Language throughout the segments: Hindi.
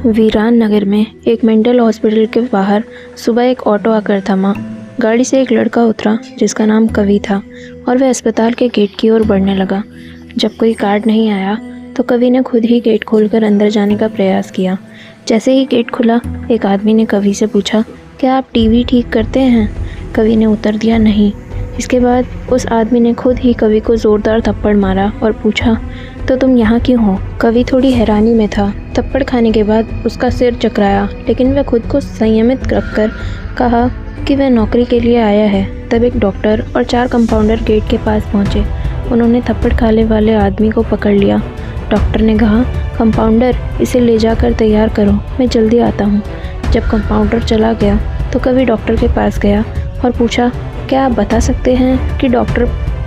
वीरान नगर में एक मेंटल हॉस्पिटल के बाहर सुबह एक ऑटो आकर थमा। गाड़ी से एक लड़का उतरा जिसका नाम कवि था और वह अस्पताल के गेट की ओर बढ़ने लगा। जब कोई कार्ड नहीं आया तो कवि ने खुद ही गेट खोलकर अंदर जाने का प्रयास किया। जैसे ही गेट खुला, एक आदमी ने कवि से पूछा, क्या आप टीवी ठीक करते हैं? कवि ने उत्तर दिया, नहीं। इसके बाद उस आदमी ने खुद ही कवि को ज़ोरदार थप्पड़ मारा और पूछा, तो तुम यहाँ क्यों हो? कवि थोड़ी हैरानी में था। थप्पड़ खाने के बाद उसका सिर चकराया, लेकिन वह खुद को संयमित रखकर कहा कि वह नौकरी के लिए आया है। तब एक डॉक्टर और 4 कंपाउंडर गेट के पास पहुँचे। उन्होंने थप्पड़ खाने वाले आदमी को पकड़ लिया। डॉक्टर ने कहा, कंपाउंडर, इसे ले जाकर तैयार करो, मैं जल्दी आता हूँ। जब कंपाउंडर चला गया तो कवि डॉक्टर के पास गया और पूछा, क्या आप बता सकते हैं कि डॉक्टर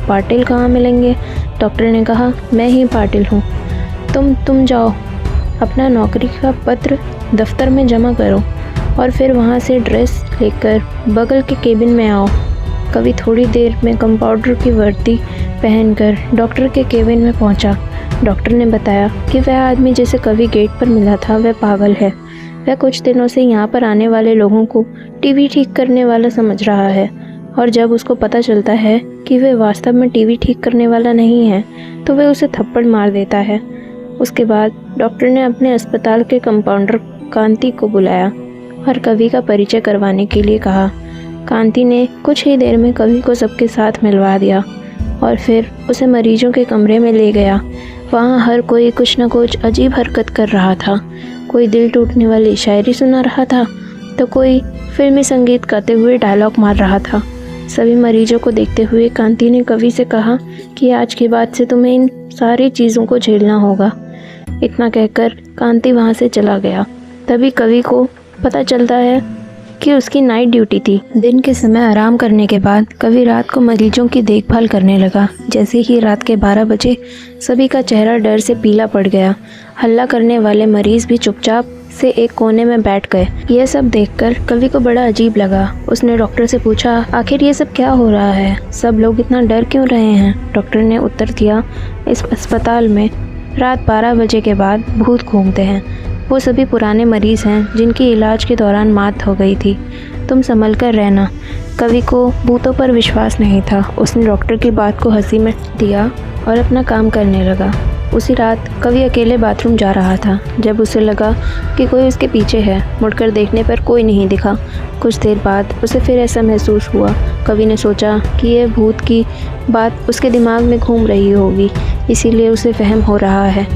पाटिल कहाँ मिलेंगे? डॉक्टर ने कहा, मैं ही पाटिल हूँ। तुम जाओ, अपना नौकरी का पत्र दफ्तर में जमा करो और फिर वहाँ से ड्रेस लेकर बगल के केबिन में आओ। कवि थोड़ी देर में कंपाउंडर की वर्दी पहनकर डॉक्टर के केबिन में पहुँचा। डॉक्टर ने बताया कि वह आदमी जिसे कवि गेट पर मिला था वह पागल है। वह कुछ दिनों से यहाँ पर आने वाले लोगों को टीवी ठीक करने वाला समझ रहा है, और जब उसको पता चलता है कि वह वास्तव में टीवी ठीक करने वाला नहीं है तो वह उसे थप्पड़ मार देता है। उसके बाद डॉक्टर ने अपने अस्पताल के कंपाउंडर कांति को बुलाया और कवि का परिचय करवाने के लिए कहा। कांति ने कुछ ही देर में कवि को सबके साथ मिलवा दिया और फिर उसे मरीजों के कमरे में ले गया। वहाँ हर कोई कुछ न कुछ अजीब हरकत कर रहा था। कोई दिल टूटने वाली शायरी सुना रहा था तो कोई फिल्मी संगीत गाते हुए डायलॉग मार रहा था। सभी मरीजों को देखते हुए कांति ने कवि से कहा कि आज के बाद से तुम्हें इन सारी चीज़ों को झेलना होगा। इतना कहकर कांति वहाँ से चला गया। तभी कवि को पता चलता है कि उसकी नाइट ड्यूटी थी। दिन के समय आराम करने के बाद कवि रात को मरीजों की देखभाल करने लगा। जैसे ही रात के 12 बजे सभी का चेहरा डर से पीला पड़ गया। हल्ला करने वाले मरीज भी चुपचाप से एक कोने में बैठ गए। यह सब देखकर कवि को बड़ा अजीब लगा। उसने डॉक्टर से पूछा, आखिर ये सब क्या हो रहा है? सब लोग इतना डर क्यों रहे हैं? डॉक्टर ने उत्तर दिया, इस अस्पताल में रात 12 बजे के बाद भूत घूमते हैं। वो सभी पुराने मरीज़ हैं जिनकी इलाज के दौरान मौत हो गई थी। तुम संभल कर रहना। कवि को भूतों पर विश्वास नहीं था। उसने डॉक्टर की बात को हंसी में दिया और अपना काम करने लगा। उसी रात कवि अकेले बाथरूम जा रहा था जब उसे लगा कि कोई उसके पीछे है। मुड़कर देखने पर कोई नहीं दिखा। कुछ देर बाद उसे फिर ऐसा महसूस हुआ। कवि ने सोचा कि यह भूत की बात उसके दिमाग में घूम रही होगी, इसीलिए उसे वहम हो रहा है।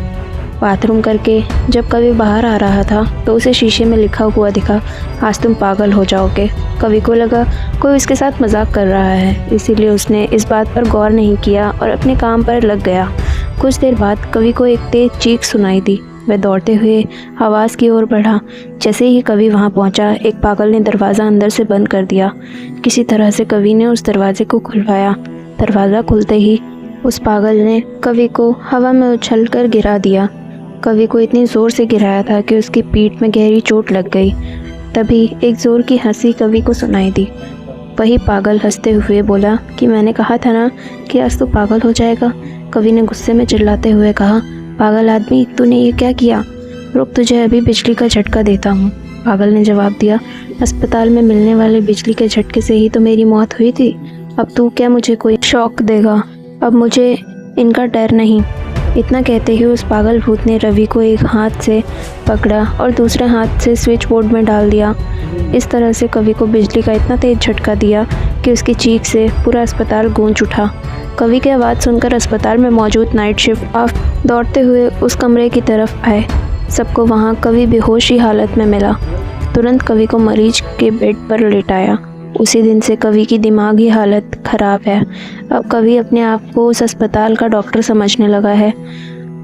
बाथरूम करके जब कवि बाहर आ रहा था तो उसे शीशे में लिखा हुआ दिखा, आज तुम पागल हो जाओगे। कवि को लगा कोई उसके साथ मजाक कर रहा है, इसीलिए उसने इस बात पर गौर नहीं किया और अपने काम पर लग गया। कुछ देर बाद कवि को एक तेज चीख सुनाई दी। वह दौड़ते हुए आवाज़ की ओर बढ़ा। जैसे ही कवि वहां पहुंचा, एक पागल ने दरवाज़ा अंदर से बंद कर दिया। किसी तरह से कवि ने उस दरवाजे को खुलवाया। दरवाज़ा खुलते ही उस पागल ने कवि को हवा में उछलकर गिरा दिया। कवि को इतनी ज़ोर से गिराया था कि उसकी पीठ में गहरी चोट लग गई। तभी एक ज़ोर की हंसी कवि को सुनाई दी। वही पागल हंसते हुए बोला कि मैंने कहा था ना कि आज तो पागल हो जाएगा। कवि ने गुस्से में चिल्लाते हुए कहा, पागल आदमी, तूने ये क्या किया? रुक, तुझे अभी बिजली का झटका देता हूँ। पागल ने जवाब दिया, अस्पताल में मिलने वाले बिजली के झटके से ही तो मेरी मौत हुई थी। अब तू क्या मुझे कोई शौक देगा? अब मुझे इनका डर नहीं। इतना कहते ही उस पागल भूत ने रवि को एक हाथ से पकड़ा और दूसरे हाथ से स्विच बोर्ड में डाल दिया। इस तरह से कवि को बिजली का इतना तेज झटका दिया कि उसकी चीख से पूरा अस्पताल गूंज उठा। कवि की आवाज़ सुनकर अस्पताल में मौजूद नाइट शिफ्ट स्टाफ दौड़ते हुए उस कमरे की तरफ आए। सबको वहाँ कवि बेहोशी हालत में मिला। तुरंत कवि को मरीज के बेड पर लेटाया। उसी दिन से कवि की दिमागी हालत ख़राब है। अब कवि अपने आप को उस अस्पताल का डॉक्टर समझने लगा है।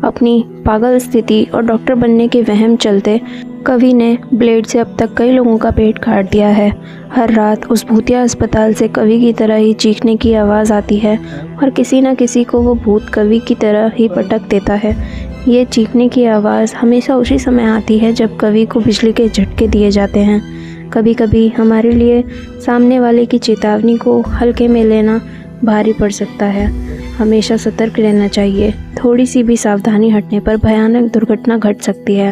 अपनी पागल स्थिति और डॉक्टर बनने के वहम चलते कवि ने ब्लेड से अब तक कई लोगों का पेट काट दिया है। हर रात उस भूतिया अस्पताल से कवि की तरह ही चीखने की आवाज़ आती है और किसी न किसी को वो भूत कवि की तरह ही पटक देता है। ये चीखने की आवाज़ हमेशा उसी समय आती है जब कवि को बिजली के झटके दिए जाते हैं। कभी कभी हमारे लिए सामने वाले की चेतावनी को हल्के में लेना भारी पड़ सकता है। हमेशा सतर्क रहना चाहिए। थोड़ी सी भी सावधानी हटने पर भयानक दुर्घटना घट सकती है।